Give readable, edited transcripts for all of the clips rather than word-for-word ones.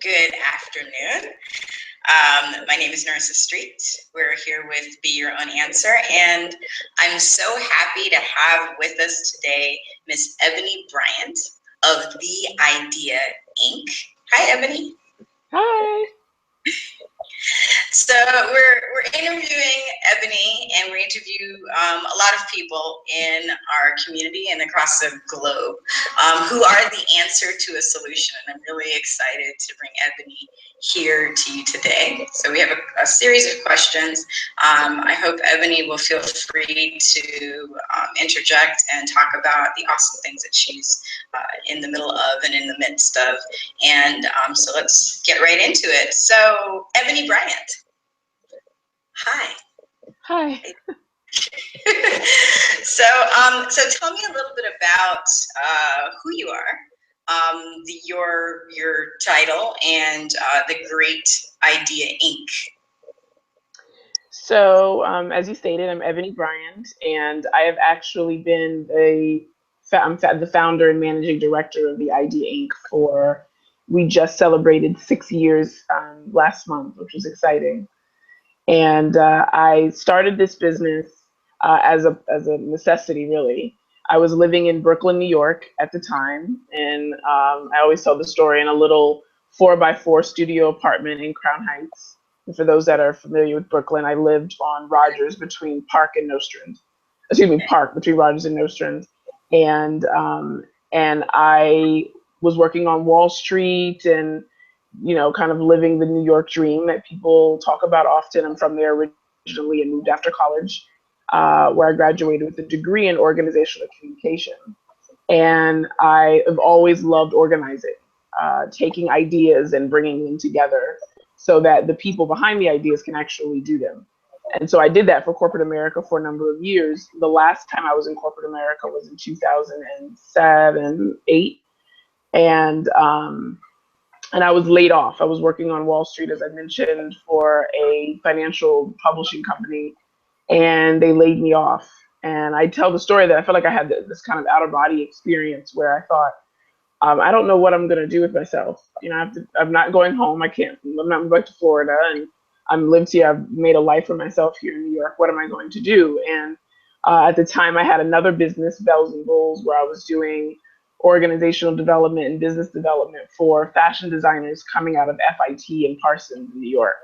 good afternoon. My name is Narissa Street. We're here with Be Your Own Answer, and I'm so happy to have with us today Miss Ebonni Bryant of The Idea Inc. Hi, Ebonni. Hi. So we're interviewing Ebonni, and we interview a lot of people in our community and across the globe who are the answer to a solution. And I'm really excited to bring Ebonni here to you today. So we have a series of questions. I hope Ebonni will feel free to interject and talk about the awesome things that she's in the middle of and in the midst of. And so let's get right into it. So Ebonni Bryant. Hi. Hi. So tell me a little bit about who you are, your title, and the Great Idea Inc. So, as you stated, I'm Ebonni Bryant, and I have actually been the founder and managing director of the Idea Inc. We just celebrated 6 years last month, which was exciting. And I started this business as a necessity, really. I was living in Brooklyn, New York at the time, and I always tell the story in a little 4x4 studio apartment in Crown Heights. And for those that are familiar with Brooklyn, I lived on Rogers between Park and Nostrand. Park between Rogers and Nostrand, and I was working on Wall Street and kind of living the New York dream that people talk about often. I'm from there originally and moved after college, where I graduated with a degree in organizational communication. And I have always loved organizing, taking ideas and bringing them together so that the people behind the ideas can actually do them. And so I did that for corporate America for a number of years. The last time I was in corporate America was in 2007, 8. And I was laid off. I was working on Wall Street, as I mentioned, for a financial publishing company, and they laid me off. And I tell the story that I felt like I had this kind of out of body experience where I thought, I don't know what I'm going to do with myself. I'm not going home. I'm not moving back to Florida, and I'm lived here. I've made a life for myself here in New York. What am I going to do? And at the time, I had another business, Bells and Bulls, where I was doing organizational development and business development for fashion designers coming out of FIT in Parsons, New York.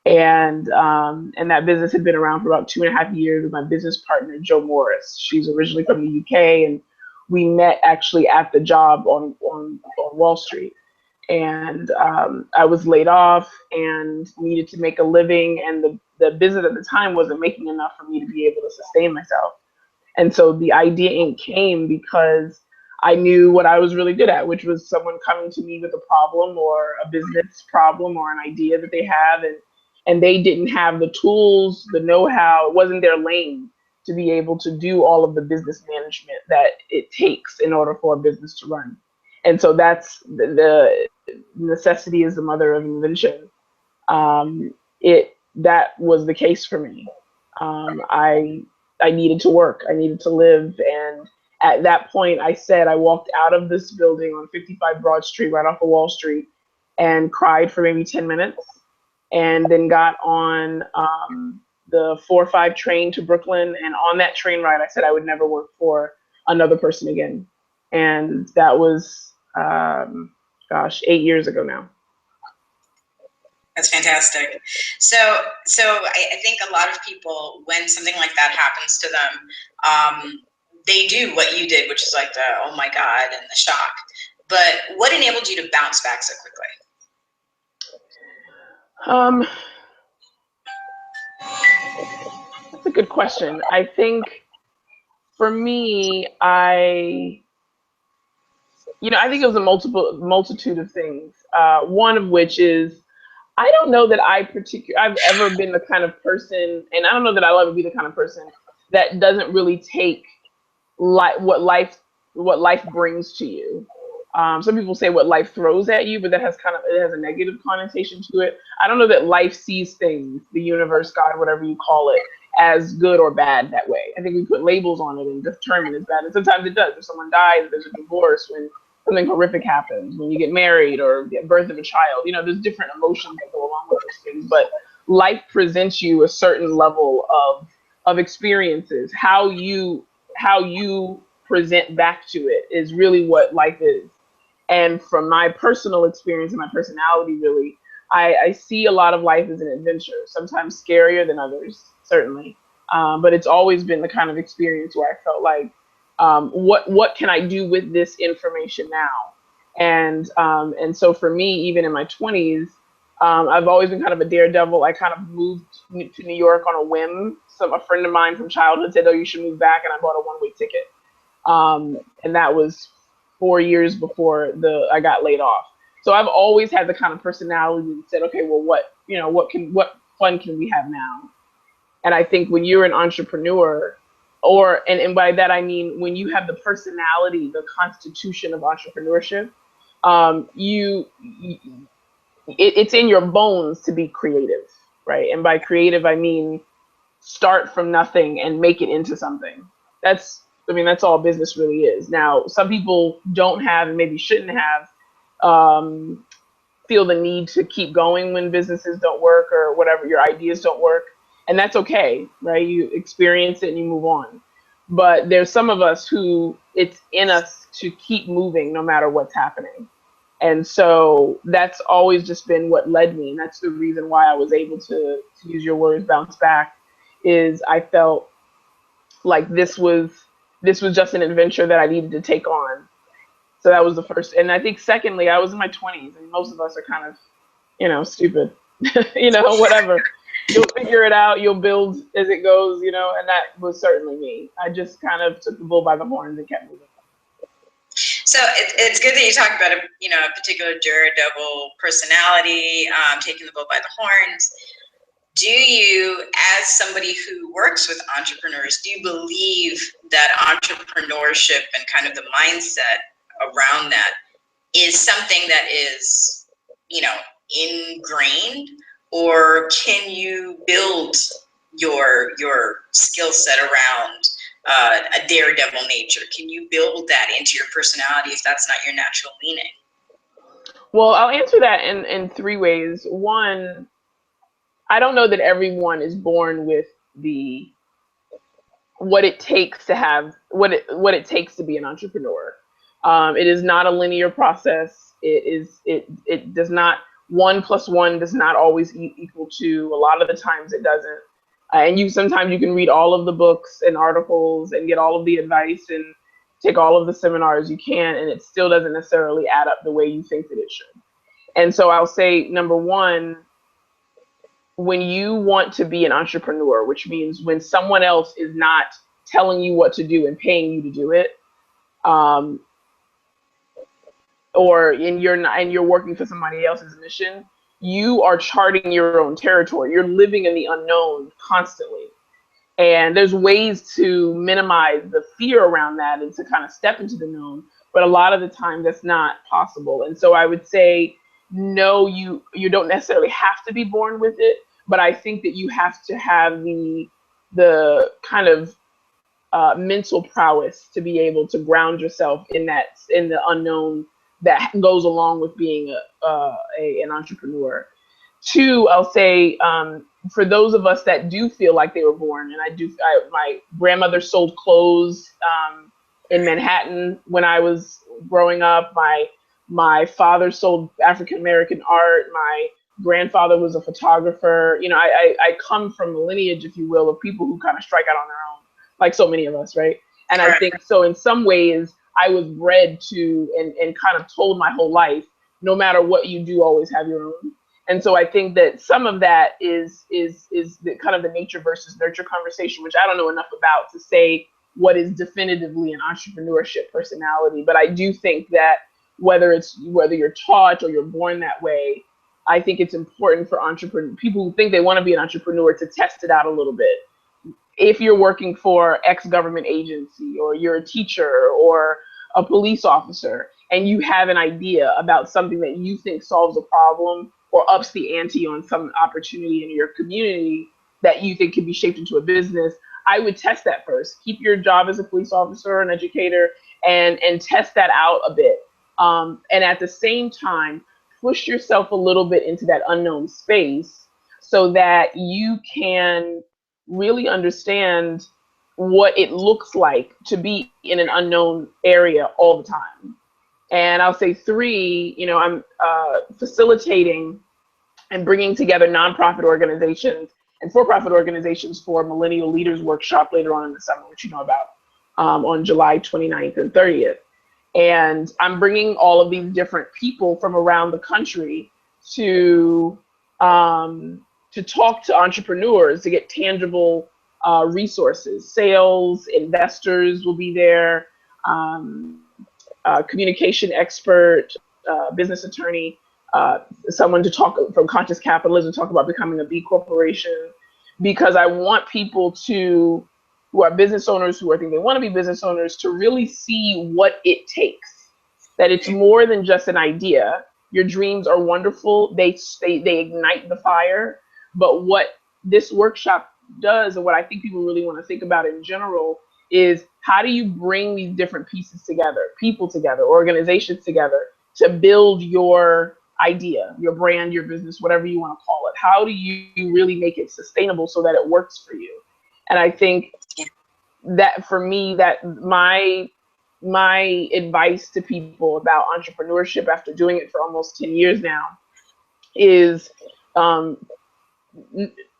And that business had been around for about 2.5 years with my business partner, Jo Morris. She's originally from the UK, and we met actually at the job on Wall Street. And I was laid off and needed to make a living, and the business at the time wasn't making enough for me to be able to sustain myself. And so the Idea Inc. came because I knew what I was really good at, which was someone coming to me with a problem or a business problem or an idea that they have, and they didn't have the tools, the know-how. It wasn't their lane to be able to do all of the business management that it takes in order for a business to run. And so that's the necessity is the mother of invention. That was the case for me. I needed to work. I needed to live. And at that point, I walked out of this building on 55 Broad Street, right off of Wall Street, and cried for maybe 10 minutes, and then got on the 4 or 5 train to Brooklyn. And on that train ride, I said I would never work for another person again. And that was, 8 years ago now. That's fantastic. So I think a lot of people, when something like that happens to them, they do what you did, which is like the, oh my God, and the shock. But what enabled you to bounce back so quickly? That's a good question. I think for me, I think it was a multitude of things. One of which is, I don't know that I've ever been the kind of person, and I don't know that I'll ever be the kind of person that doesn't really take what life brings to you. Some people say what life throws at you, but it has a negative connotation to it. I don't know that life sees things, the universe, God, whatever you call it, as good or bad that way. I think we put labels on it and determine it's bad, and sometimes it does. If someone dies, there's a divorce. something horrific happens, when you get married or get birth of a child. There's different emotions that go along with those things, but life presents you a certain level of experiences. How you present back to it is really what life is. And from my personal experience and my personality, really, I see a lot of life as an adventure, sometimes scarier than others, certainly. But it's always been the kind of experience where I felt like, what can I do with this information now? And so for me, even in my 20s, I've always been kind of a daredevil. I kind of moved to New York on a whim. A friend of mine from childhood said, "Oh, you should move back," and I bought a one-way ticket. And that was 4 years before I got laid off. So I've always had the kind of personality that said, okay, well, what fun can we have now? And I think when you're an entrepreneur, and by that I mean when you have the personality, the constitution of entrepreneurship, it's in your bones to be creative, right? And by creative, I mean start from nothing and make it into something. That's all business really is. Now, some people don't have and maybe shouldn't have feel the need to keep going when businesses don't work or whatever, your ideas don't work. And that's okay, right? You experience it and you move on. But there's some of us who it's in us to keep moving no matter what's happening. And so that's always just been what led me. And that's the reason why I was able to use your words, bounce back, is I felt like this was just an adventure that I needed to take on. So that was the first. And I think secondly, I was in my 20s, and most of us are kind of, stupid, whatever. You'll figure it out. You'll build as it goes, and that was certainly me. I just kind of took the bull by the horns and kept moving. So it's good that you talk about a particular daredevil personality, taking the bull by the horns. Do you, as somebody who works with entrepreneurs, do you believe that entrepreneurship and kind of the mindset around that is something that is, ingrained, or can you build your skill set around a daredevil nature? Can you build that into your personality if that's not your natural leaning? Well, I'll answer that in three ways. One, I don't know that everyone is born with what it takes to have what it takes to be an entrepreneur. It is not a linear process. It does not, 1 + 1 does not always equal 2. A lot of the times it doesn't. And sometimes you can read all of the books and articles and get all of the advice and take all of the seminars you can, and it still doesn't necessarily add up the way you think that it should. And so I'll say, number one, when you want to be an entrepreneur, which means when someone else is not telling you what to do and paying you to do it, you're working for somebody else's mission, you are charting your own territory. You're living in the unknown constantly. And there's ways to minimize the fear around that and to kind of step into the known. But a lot of the time that's not possible. And so I would say, no, you don't necessarily have to be born with it, but I think that you have to have the kind of mental prowess to be able to ground yourself in the unknown that goes along with being an entrepreneur. Two, I'll say, for those of us that do feel like they were born, and my grandmother sold clothes in Manhattan when I was growing up. My father sold African American art. My grandfather was a photographer. I come from a lineage, if you will, of people who kind of strike out on their own, like so many of us, right? And I think so in some ways I was bred to and kind of told my whole life, no matter what you do, always have your own. And so I think that some of that is the kind of the nature versus nurture conversation, which I don't know enough about to say what is definitively an entrepreneurship personality. But I do think that whether you're taught or you're born that way, I think it's important for people who think they want to be an entrepreneur to test it out a little bit. If you're working for X government agency, or you're a teacher or a police officer, and you have an idea about something that you think solves a problem or ups the ante on some opportunity in your community that you think can be shaped into a business, I would test that first. Keep your job as a police officer or an educator and test that out a bit. and at the same time, push yourself a little bit into that unknown space so that you can really understand what it looks like to be in an unknown area all the time. And I'll say three, I'm facilitating and bringing together nonprofit organizations and for-profit organizations for Millennial Leaders Workshop later on in the summer, which you know about, on July 29th and 30th. And I'm bringing all of these different people from around the country to talk to entrepreneurs to get tangible resources. Sales, investors will be there, communication expert, business attorney, someone to talk from conscious capitalism, talk about becoming a B corporation, because I want people who are business owners, who I think they want to be business owners, to really see what it takes. That it's more than just an idea. Your dreams are wonderful. They ignite the fire. But what this workshop does, and what I think people really want to think about in general, is how do you bring these different pieces together, people together, organizations together, to build your idea, your brand, your business, whatever you want to call it. How do you really make it sustainable so that it works for you? And I think that for me, that my advice to people about entrepreneurship after doing it for almost 10 years now is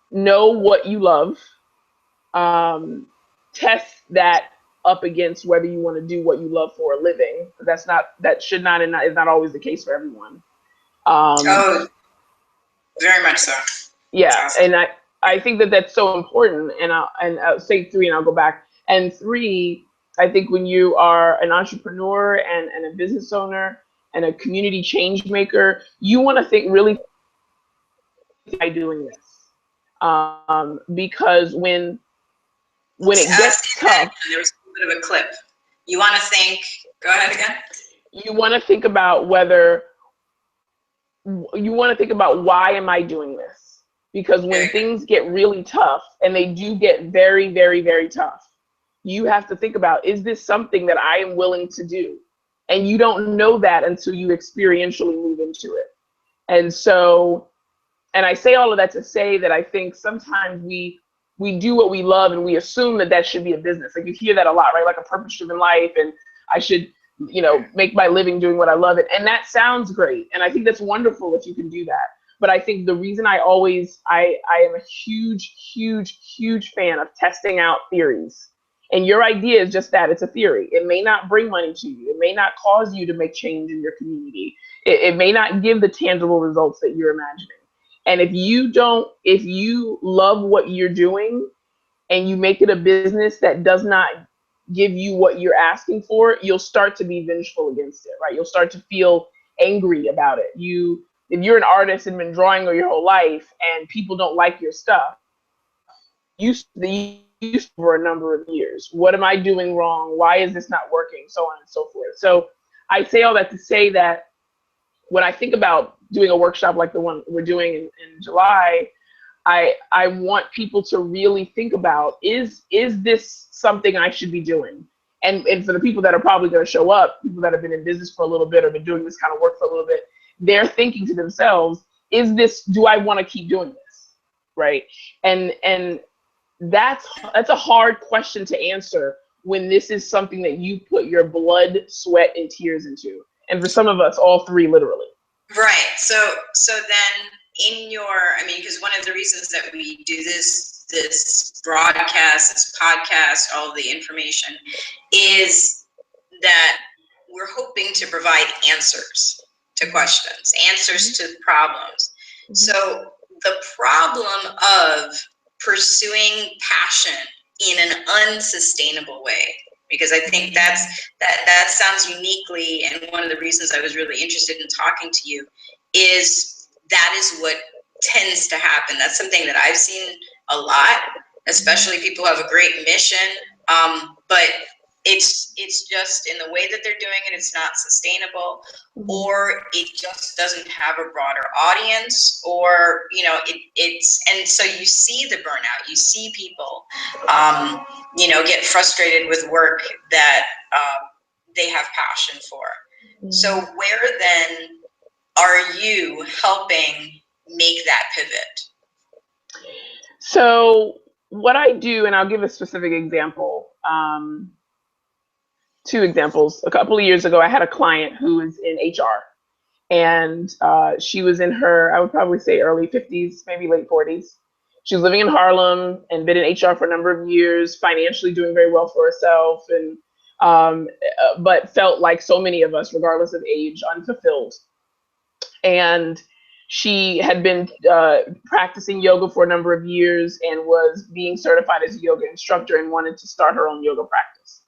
know what you love, test that up against whether you want to do what you love for a living. That should not and is not always the case for everyone. Oh, very much so. Yeah, awesome. and I think that that's so important. And I'll say three, and I'll go back. And three, I think when you are an entrepreneur and a business owner and a community change maker, you want to think really by doing this, because when it gets tough, there was a bit of a clip. You want to think? Go ahead again. You want to think about why am I doing this? Because when things get really tough, and they do get very, very, very tough, you have to think about, is this something that I am willing to do? And you don't know that until you experientially move into it. And so, and I say all of that to say that I think sometimes we do what we love and we assume that should be a business. Like you hear that a lot, right? Like a purpose-driven life, and I should, make my living doing what I love it. And that sounds great. And I think that's wonderful if you can do that. But I think the reason I am a huge, huge, huge fan of testing out theories. And your idea is just that, it's a theory. It may not bring money to you. It may not cause you to make change in your community. It may not give the tangible results that you're imagining. And if you love what you're doing and you make it a business that does not give you what you're asking for, you'll start to be vengeful against it, right? You'll start to feel angry about it. If you're an artist and been drawing your whole life and people don't like your stuff, you for a number of years. What am I doing wrong? Why is this not working? So on and so forth. So I say all that to say that when I think about doing a workshop like the one we're doing in July, I want people to really think about, is this something I should be doing? And for the people that are probably going to show up, people that have been in business for a little bit or been doing this kind of work for a little bit, they're thinking to themselves, do I want to keep doing this? Right? And that's a hard question to answer when this is something that you put your blood, sweat, and tears into. And for some of us, all three literally. Right. So then because one of the reasons that we do this broadcast, this podcast, all the information, is that we're hoping to provide answers to questions, answers to problems. So the problem of pursuing passion in an unsustainable way, because I think that sounds uniquely, and one of the reasons I was really interested in talking to you is that is what tends to happen. That's something that I've seen a lot, especially people who have a great mission, but it's just in the way that they're doing it, it's not sustainable, or it just doesn't have a broader audience, or and so you see the burnout, you see people get frustrated with work that they have passion for. So where then are you helping make that pivot? So what I do, and I'll give a specific example. Two examples. A couple of years ago, I had a client who was in HR, and she was in her, I would probably say, early 50s, maybe late 40s. She was living in Harlem and been in HR for a number of years, financially doing very well for herself, and but felt like so many of us, regardless of age, unfulfilled. And she had been practicing yoga for a number of years and was being certified as a yoga instructor and wanted to start her own yoga practice.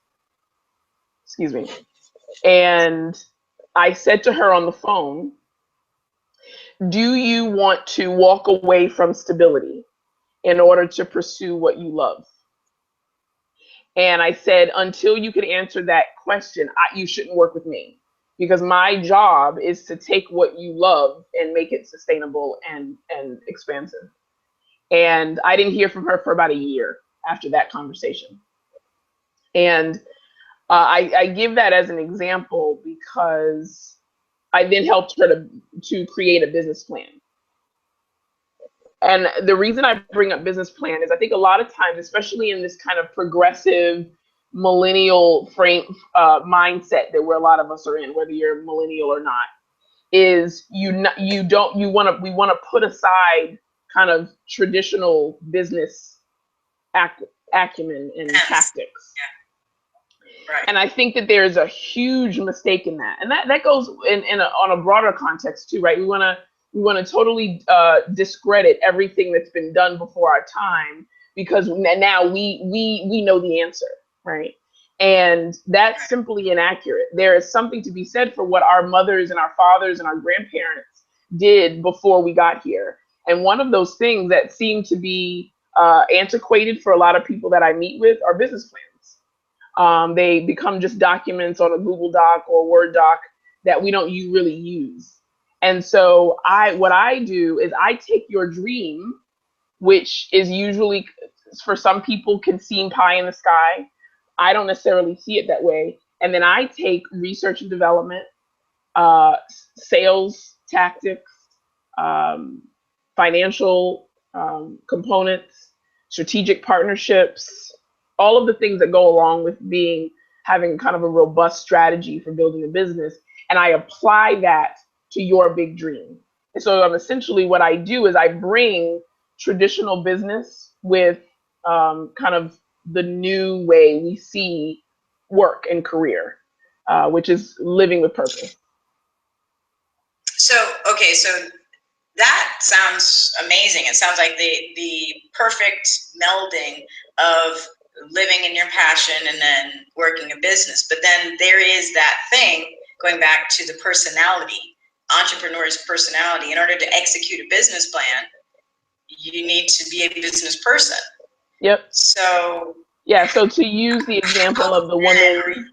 Excuse me. And I said to her on the phone, do you want to walk away from stability in order to pursue what you love? And I said, until you can answer that question, you shouldn't work with me, because my job is to take what you love and make it sustainable and expansive. And I didn't hear from her for about a year after that conversation. And I give that as an example because I then helped her to create a business plan. And the reason I bring up business plan is I think a lot of times, especially in this kind of progressive millennial frame mindset that where a lot of us are in, whether you're millennial or not, is we want to put aside kind of traditional business acumen and tactics. Yeah. Right. And I think that there's a huge mistake in that, and that goes on a broader context too, right? We want to totally discredit everything that's been done before our time because now we know the answer, right? And that's simply inaccurate. There is something to be said for what our mothers and our fathers and our grandparents did before we got here. And one of those things that seem to be antiquated for a lot of people that I meet with are business plans. They become just documents on a Google Doc or Word doc that we don't really use. And so what I do is I take your dream, which is usually for some people can seem pie in the sky. I don't necessarily see it that way. And then I take research and development, sales tactics, financial components, strategic partnerships, all of the things that go along with having kind of a robust strategy for building a business. And I apply that to your big dream. And so essentially what I do is I bring traditional business with kind of the new way we see work and career, which is living with purpose. So that sounds amazing. It sounds like the perfect melding of living in your passion and then working a business. But then there is that thing, going back to the personality, entrepreneur's personality. In order to execute a business plan, you need to be a business person. Yep. So yeah, so to use the example of the woman,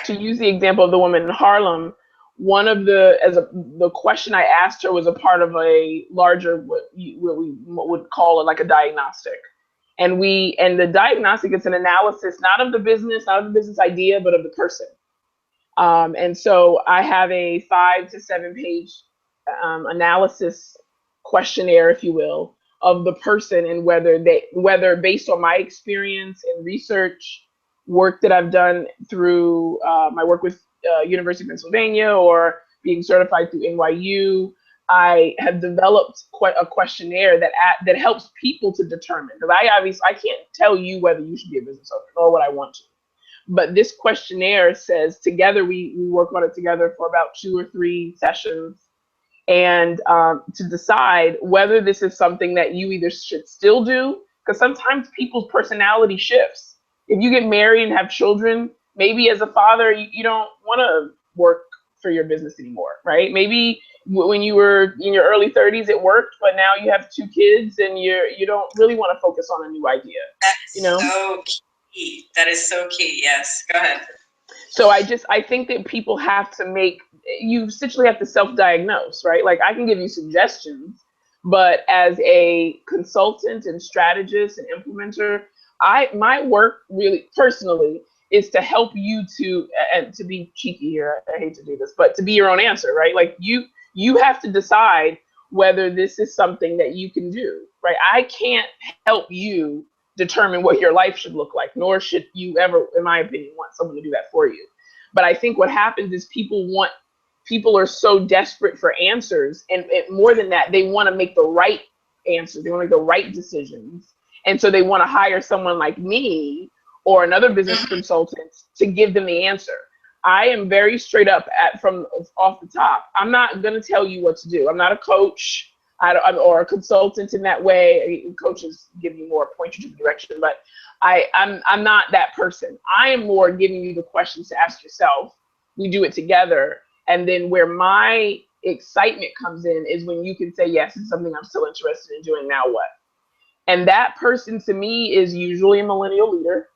to use the example of the woman in Harlem, one of the question I asked her was a part of a larger what we would call it like a diagnostic, and the diagnostic is an analysis not of the business idea, but of the person. And so I have a 5 to 7 page analysis questionnaire, if you will, of the person and whether based on my experience and research work that I've done through my work with University of Pennsylvania or being certified through NYU, I have developed a questionnaire that helps people to determine, because I can't tell you whether you should be a business owner or what I want to. But this questionnaire says together, we work on it together for about 2 or 3 sessions, and to decide whether this is something that you either should still do, because sometimes people's personality shifts. If you get married and have children, maybe as a father, you don't want to work for your business anymore, right? Maybe when you were in your early 30s, it worked, but now you have 2 kids and you don't really want to focus on a new idea. That's so key. That is so key. Yes, go ahead. So I think that people you essentially have to self-diagnose, right? Like I can give you suggestions, but as a consultant and strategist and implementer, my work really personally is to help you to, and to be cheeky here, I hate to do this, but to be your own answer, right? Like you have to decide whether this is something that you can do, right? I can't help you determine what your life should look like, nor should you ever, in my opinion, want someone to do that for you. But I think what happens is people are so desperate for answers, and more than that, they want to make the right answers. They want to make the right decisions, and so they want to hire someone like me or another business consultant to give them the answer. I am very straight up from off the top. I'm not going to tell you what to do. I'm not a coach or a consultant in that way. Coaches give you more, point you to the direction, but I'm not that person. I am more giving you the questions to ask yourself. We do it together. And then where my excitement comes in is when you can say, yes, it's something I'm still interested in doing. Now what? And that person to me is usually a millennial leader.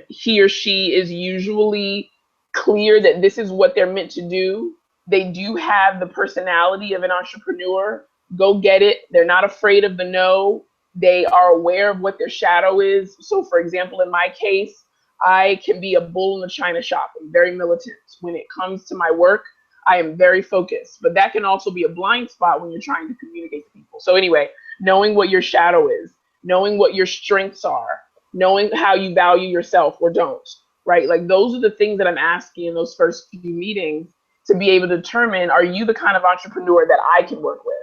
He or she is usually clear that this is what they're meant to do. They do have the personality of an entrepreneur. Go get it. They're not afraid of the no. They are aware of what their shadow is. So, for example, in my case, I can be a bull in the china shop. I'm very militant. When it comes to my work, I am very focused. But that can also be a blind spot when you're trying to communicate to people. So anyway, knowing what your shadow is, knowing what your strengths are, knowing how you value yourself or don't, right? Like those are the things that I'm asking in those first few meetings to be able to determine, are you the kind of entrepreneur that I can work with?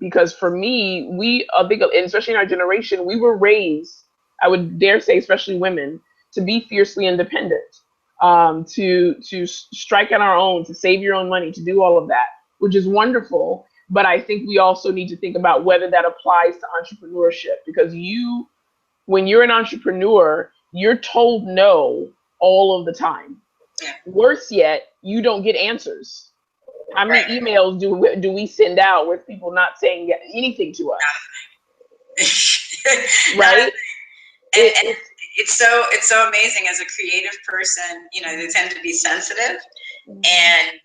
Because for me, I think, especially in our generation, we were raised, I would dare say, especially women, to be fiercely independent, to strike on our own, to save your own money, to do all of that, which is wonderful. But I think we also need to think about whether that applies to entrepreneurship, because when you're an entrepreneur, you're told no all of the time. Worse yet, you don't get answers. How many emails do we send out with people not saying anything to us? Right? It's so amazing. As a creative person, they tend to be sensitive, and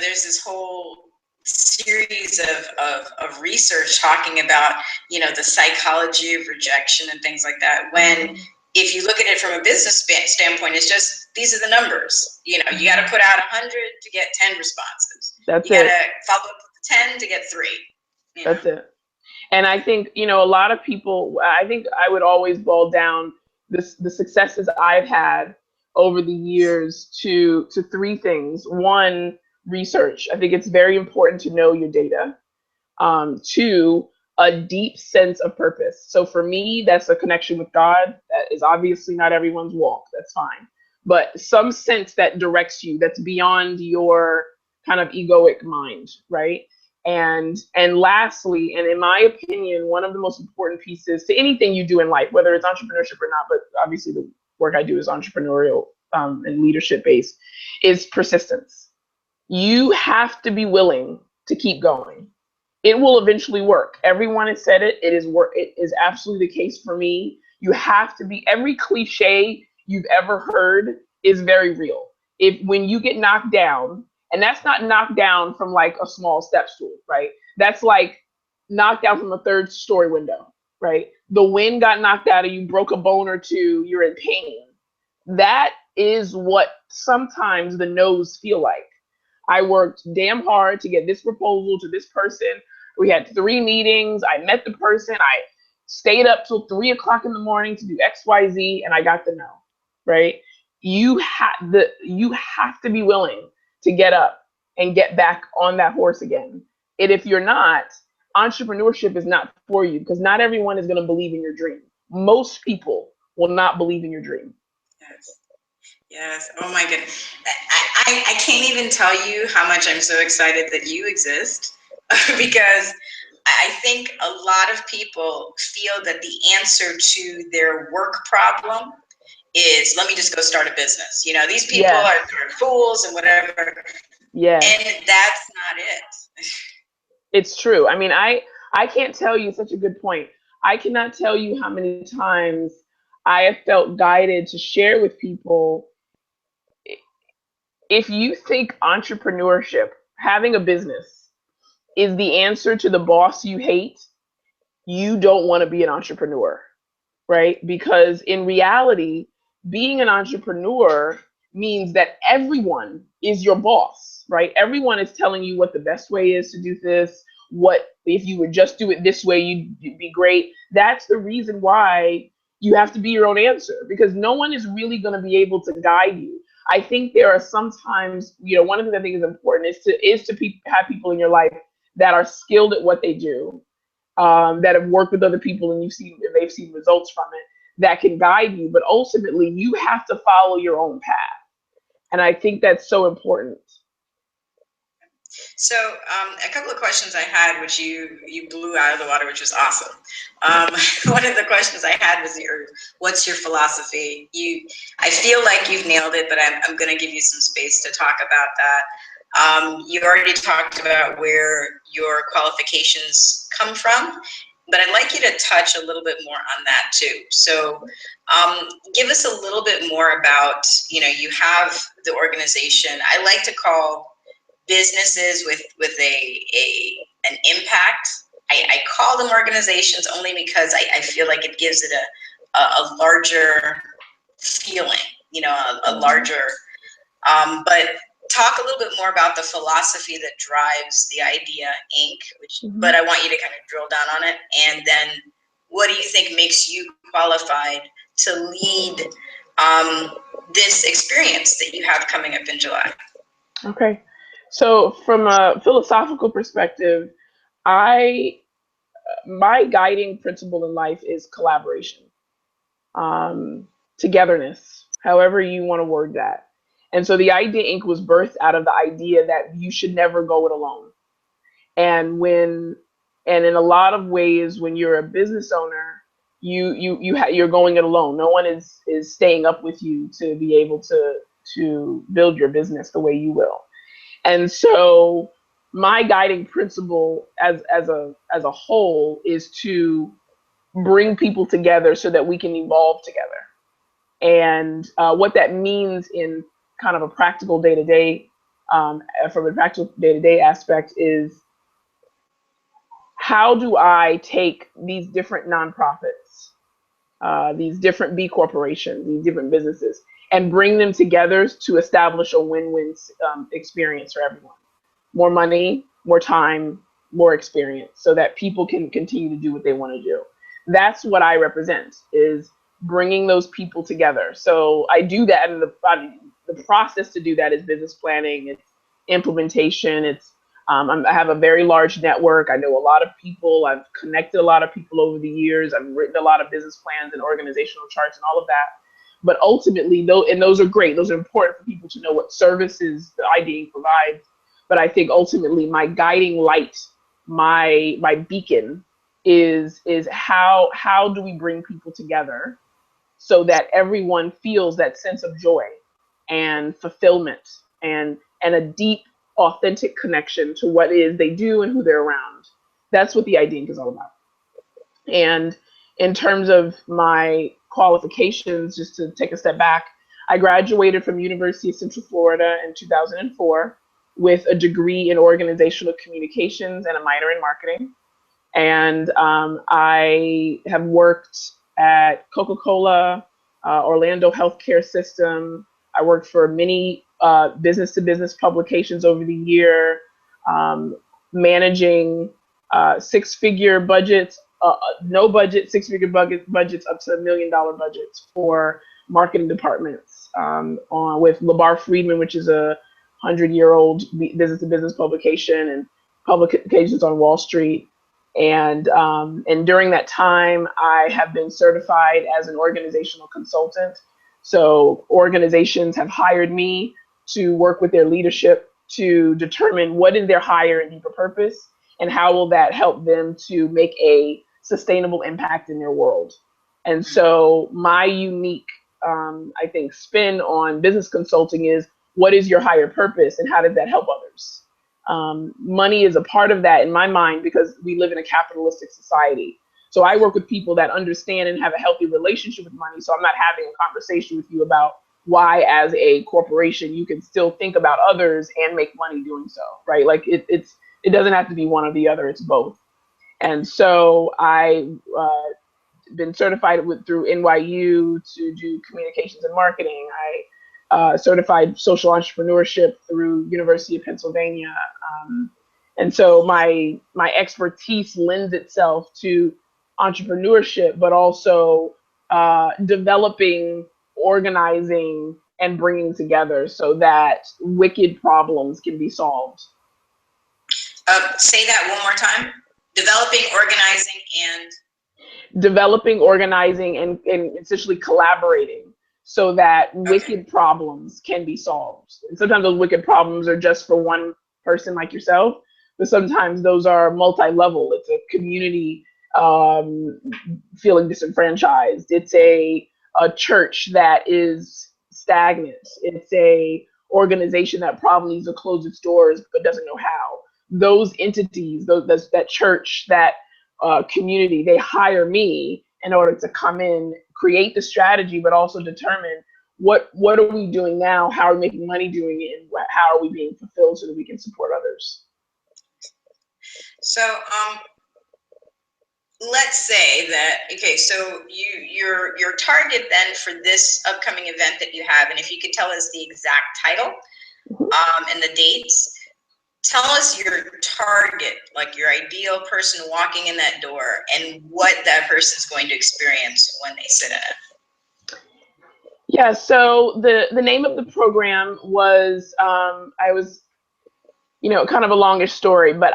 there's this whole series of research talking about the psychology of rejection and things like that. When if you look at it from a business standpoint, it's just, these are the numbers. You got to put out 100 to get 10 responses. That's you got to follow up with 10 to get 3. That's it. And I think, a lot of people, I think I would always boil down the successes I've had over the years to 3 things. 1, research. I think it's very important to know your data. 2, a deep sense of purpose. So for me, that's a connection with God. That is obviously not everyone's walk. That's fine. But some sense that directs you, that's beyond your kind of egoic mind, right? And lastly, and in my opinion, one of the most important pieces to anything you do in life, whether it's entrepreneurship or not, but obviously the work I do is entrepreneurial and leadership based, is persistence. You have to be willing to keep going. It will eventually work. Everyone has said it. It is absolutely the case for me. You have to be, every cliche you've ever heard is very real. When you get knocked down, and that's not knocked down from like a small step stool, right? That's like knocked down from a 3rd-story window, right? The wind got knocked out of you, broke a bone or 2, you're in pain. That is what sometimes the no's feel like. I worked damn hard to get this proposal to this person. We had 3 meetings. I met the person. I stayed up till 3 o'clock in the morning to do X, Y, Z, and I got the no, right? You have to be willing to get up and get back on that horse again. And if you're not, entrepreneurship is not for you, because not everyone is going to believe in your dream. Most people will not believe in your dream. Yes. Oh my goodness. I can't even tell you how much I'm so excited that you exist, because I think a lot of people feel that the answer to their work problem is, let me just go start a business. These people are fools and whatever. Yeah. And that's not it. It's true. I mean, I can't tell you, such a good point. I cannot tell you how many times I have felt guided to share with people, if you think entrepreneurship, having a business, is the answer to the boss you hate, you don't want to be an entrepreneur. right? Because in reality, being an entrepreneur means that everyone is your boss, right? Everyone is telling you what the best way is to do this. What if you would just do it this way, you'd be great. That's the reason why you have to be your own answer, because no one is really going to be able to guide you. I think there are sometimes, one of the things I think is important is to have people in your life that are skilled at what they do, that have worked with other people and they've seen results from it, that can guide you. But ultimately, you have to follow your own path, and I think that's so important. So a couple of questions I had, which you blew out of the water, which was awesome. One of the questions I had was what's your philosophy? I feel like you've nailed it, but I'm going to give you some space to talk about that. You already talked about where your qualifications come from, but I'd like you to touch a little bit more on that too. So give us a little bit more about, you have the organization I like to call businesses with an impact. I call them organizations only because I feel like it gives it a larger feeling, a larger, but talk a little bit more about the philosophy that drives the Idea Inc., but I want you to kind of drill down on it. And then what do you think makes you qualified to lead this experience that you have coming up in July? Okay. So from a philosophical perspective, I my guiding principle in life is collaboration, togetherness, however you want to word that. And so the Idea Inc. was birthed out of the idea that you should never go it alone. And and in a lot of ways, when you're a business owner, you're going it alone. No one is staying up with you to be able to build your business the way you will. And so my guiding principle as a whole is to bring people together so that we can evolve together. And what that means in kind of a practical day to day, from a practical day to day aspect, is how do I take these different nonprofits, these different B corporations, these different businesses, and bring them together to establish a win-win experience for everyone. More money, more time, more experience, so that people can continue to do what they want to do. That's what I represent, is bringing those people together. So I do that, and the process to do that is business planning, it's implementation, I have a very large network. I know a lot of people. I've connected a lot of people over the years. I've written a lot of business plans and organizational charts and all of that. But ultimately, those are great. Those are important for people to know what services the IDA provides. But I think ultimately my guiding light, my beacon is how do we bring people together so that everyone feels that sense of joy and fulfillment and a deep, authentic connection to what it is they do and who they're around. That's what the IDENC is all about. And in terms of my qualifications, just to take a step back, I graduated from University of Central Florida in 2004 with a degree in organizational communications and a minor in marketing. And I have worked at Coca-Cola, Orlando Healthcare System. I worked for many business-to-business publications over the year, managing six-figure budgets, no budget, six-figure budgets up to $1 million budgets for marketing departments, with LeBar Friedman, which is a 100-year-old business-to-business publication, and publications on Wall Street. And during that time, I have been certified as an organizational consultant. So organizations have hired me to work with their leadership to determine what is their higher and deeper purpose, and how will that help them to make a sustainable impact in their world. And so my unique, I think, spin on business consulting is, what is your higher purpose and how does that help others? Money is a part of that in my mind, because we live in a capitalistic society. So I work with people that understand and have a healthy relationship with money. So I'm not having a conversation with you about why, as a corporation, you can still think about others and make money doing so, right? Like it doesn't have to be one or the other; it's both. And so I been certified through NYU to do communications and marketing. I certified social entrepreneurship through University of Pennsylvania. And so my expertise lends itself to entrepreneurship, but also developing, organizing, and bringing together so that wicked problems can be solved. Say that one more time. Developing, organizing, and essentially collaborating so that wicked problems can be solved. And sometimes those wicked problems are just for one person like yourself, but sometimes those are multi-level. It's a community feeling disenfranchised. It's a church that is stagnant. It's a organization that probably needs to close its doors but doesn't know how. Those entities, that church, that community, they hire me in order to come in, create the strategy, but also determine what are we doing now, how are we making money doing it, and how are we being fulfilled so that we can support others. So let's say that, okay, so your target then for this upcoming event that you have, and if you could tell us the exact title and the dates, tell us your target, like your ideal person walking in that door, and what that person's going to experience when they sit in it. Yeah, so the name of the program was, I was, kind of a longish story, but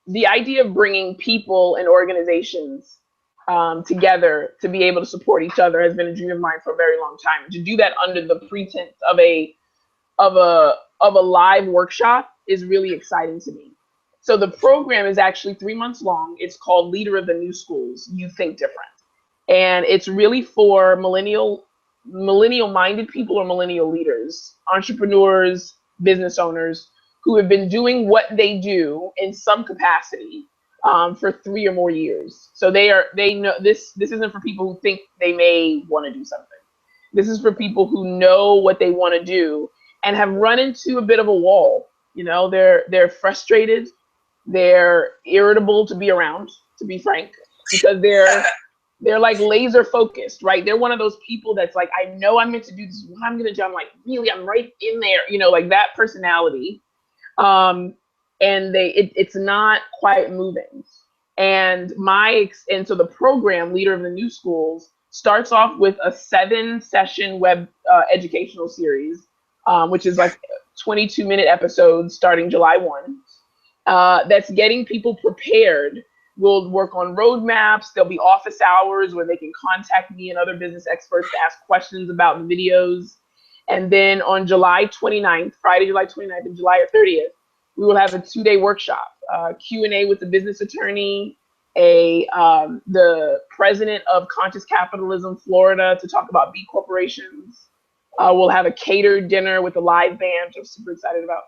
the idea of bringing people and organizations together to be able to support each other has been a dream of mine for a very long time. To do that under the pretense of a live workshop is really exciting to me. So the program is actually 3 months long. It's called Leader of the New Schools, You Think Different. And it's really for millennial minded people or millennial leaders, entrepreneurs, business owners who have been doing what they do in some capacity for 3 or more years. So they know this isn't for people who think they may want to do something. This is for people who know what they want to do and have run into a bit of a wall. They're frustrated, they're irritable to be around, to be frank, because they're like laser focused, right? They're one of those people that's like, I know I'm meant to do this. What I'm gonna do, I'm like, really, I'm right in there, like that personality. And it's not quite moving. And so the program, Leader of the New Schools, starts off with a 7-session web educational series, which is like 22-minute episodes starting July 1. That's getting people prepared. We'll work on roadmaps. There'll be office hours where they can contact me and other business experts to ask questions about the videos. And then on July 29th, Friday, July 29th and July 30th, we will have a 2-day workshop, Q&A with the business attorney, the president of Conscious Capitalism Florida to talk about B corporations. We'll have a catered dinner with a live band, which I'm super excited about.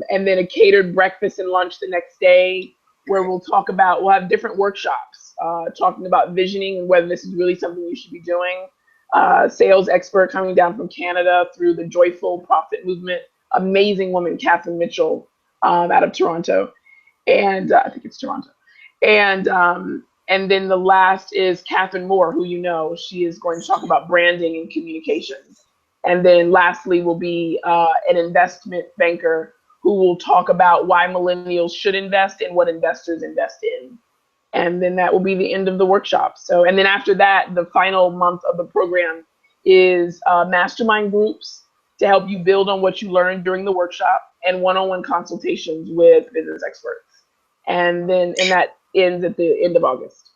And then a catered breakfast and lunch the next day, where we'll have different workshops, talking about visioning and whether this is really something you should be doing. Sales expert coming down from Canada through the Joyful Profit Movement, amazing woman, Catherine Mitchell, out of Toronto. And I think it's Toronto. And then the last is Catherine Moore, who she is going to talk about branding and communications. And then lastly will be an investment banker who will talk about why millennials should invest and what investors invest in. And then that will be the end of the workshop. And then after that, the final month of the program is mastermind groups to help you build on what you learned during the workshop, and one-on-one consultations with business experts. And that ends at the end of August.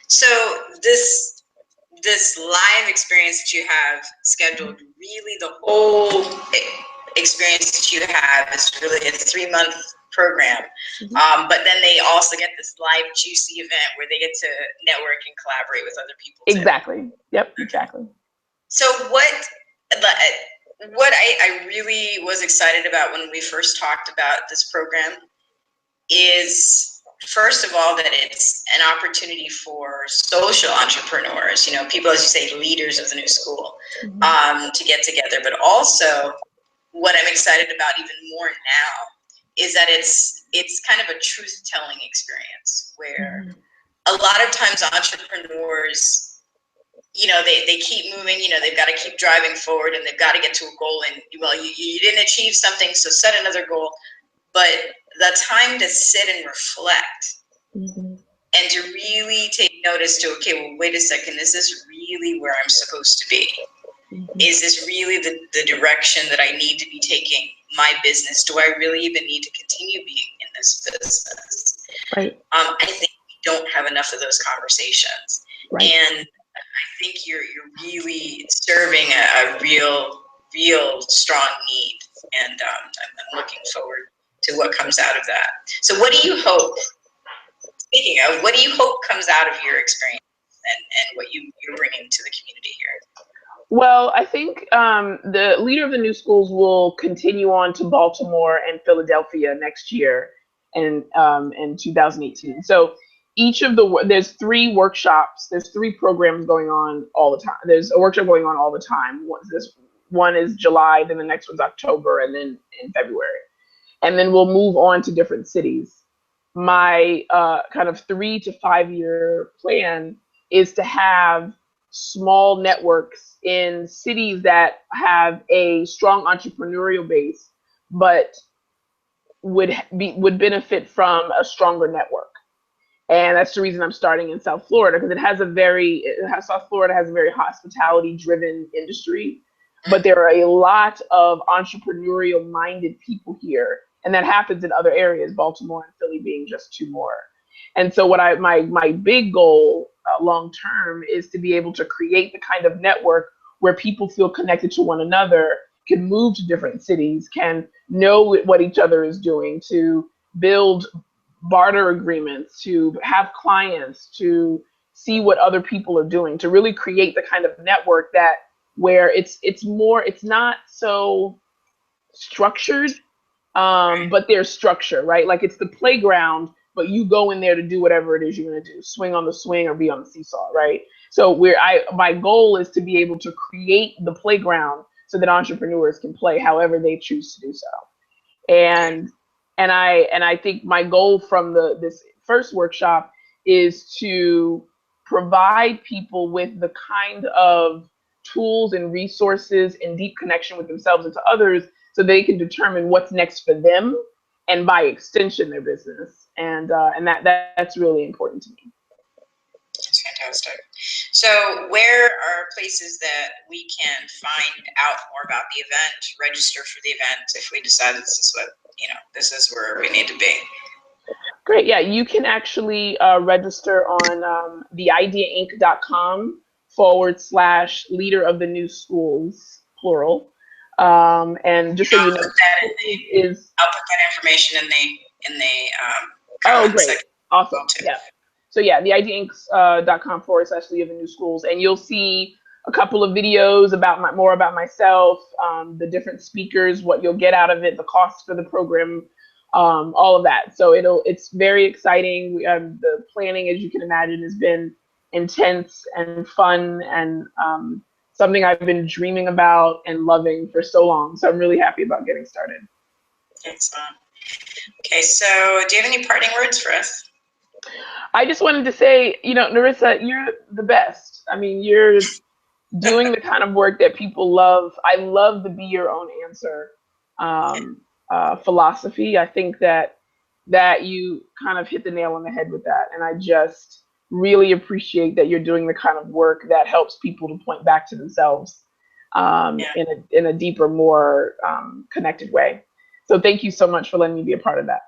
So this live experience that you have scheduled, really the whole experience that you have is really a 3-month program. But then they also get this live juicy event where they get to network and collaborate with other people too. Exactly. Yep, exactly. So what I really was excited about when we first talked about this program is, first of all, that it's an opportunity for social entrepreneurs, people, as you say, leaders of the new school, to get together. But also, what I'm excited about even more now is that it's kind of a truth-telling experience where a lot of times entrepreneurs, they keep moving, they've got to keep driving forward and they've got to get to a goal. And well, you didn't achieve something, so set another goal. But the time to sit and reflect and to really take notice to, okay, well, wait a second, is this really where I'm supposed to be? Is this really the direction that I need to be taking my business? Do I really even need to continue being in this business? Right. I think we don't have enough of those conversations. Right. And I think you're really serving a real strong need. And I'm looking forward to what comes out of that. So what do you hope, speaking of, what do you hope comes out of your experience and what you're bringing to the community here? Well, I think the leader of the new schools will continue on to Baltimore and Philadelphia next year in 2018. So there's 3 workshops, there's 3 programs going on all the time. There's a workshop going on all the time. One is July, then the next one's October, and then in February. And then we'll move on to different cities. My kind of 3 to 5 year plan is to have small networks in cities that have a strong entrepreneurial base, but would benefit from a stronger network. And that's the reason I'm starting in South Florida, because South Florida has a very hospitality driven industry, but there are a lot of entrepreneurial minded people here. And that happens in other areas, Baltimore and Philly being just 2 more. And so my big goal long term is to be able to create the kind of network where people feel connected to one another, can move to different cities, can know what each other is doing, to build barter agreements, to have clients, to see what other people are doing, to really create the kind of network that where it's not so structured, but there's structure, right? Like it's the playground, but you go in there to do whatever it is you're going to do, swing on the swing or be on the seesaw, right? So my goal is to be able to create the playground so that entrepreneurs can play however they choose to do so. And I think my goal from this first workshop is to provide people with the kind of tools and resources and deep connection with themselves and to others so they can determine what's next for them and by extension their business. And that's really important to me. That's fantastic. So where are places that we can find out more about the event, register for the event if we decide this is where we need to be? Great. Yeah, you can actually register on theideainc.com /leader of the new schools, plural. And just so you know, I'll put that information in the oh, great. section. Awesome. Yeah. So yeah, theideainc.com /leader of the new schools, and you'll see a couple of videos more about myself, the different speakers, what you'll get out of it, the cost for the program, all of that. So it's very exciting. The planning, as you can imagine, has been intense and fun and something I've been dreaming about and loving for so long. So I'm really happy about getting started. Excellent. Okay, so do you have any parting words for us? I just wanted to say, Narissa, you're the best. I mean, you're doing the kind of work that people love. I love the be your own answer philosophy. I think that you kind of hit the nail on the head with that. And I just really appreciate that you're doing the kind of work that helps people to point back to themselves in a deeper, more connected way. So thank you so much for letting me be a part of that.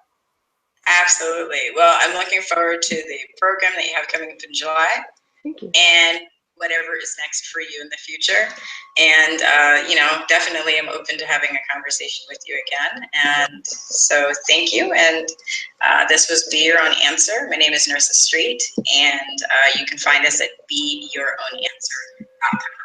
Absolutely. Well, I'm looking forward to the program that you have coming up in July. Thank you. And whatever is next for you in the future. And, definitely I'm open to having a conversation with you again. And so thank you. And this was Be Your Own Answer. My name is Narissa Street, and you can find us at beyourownAnswer.com.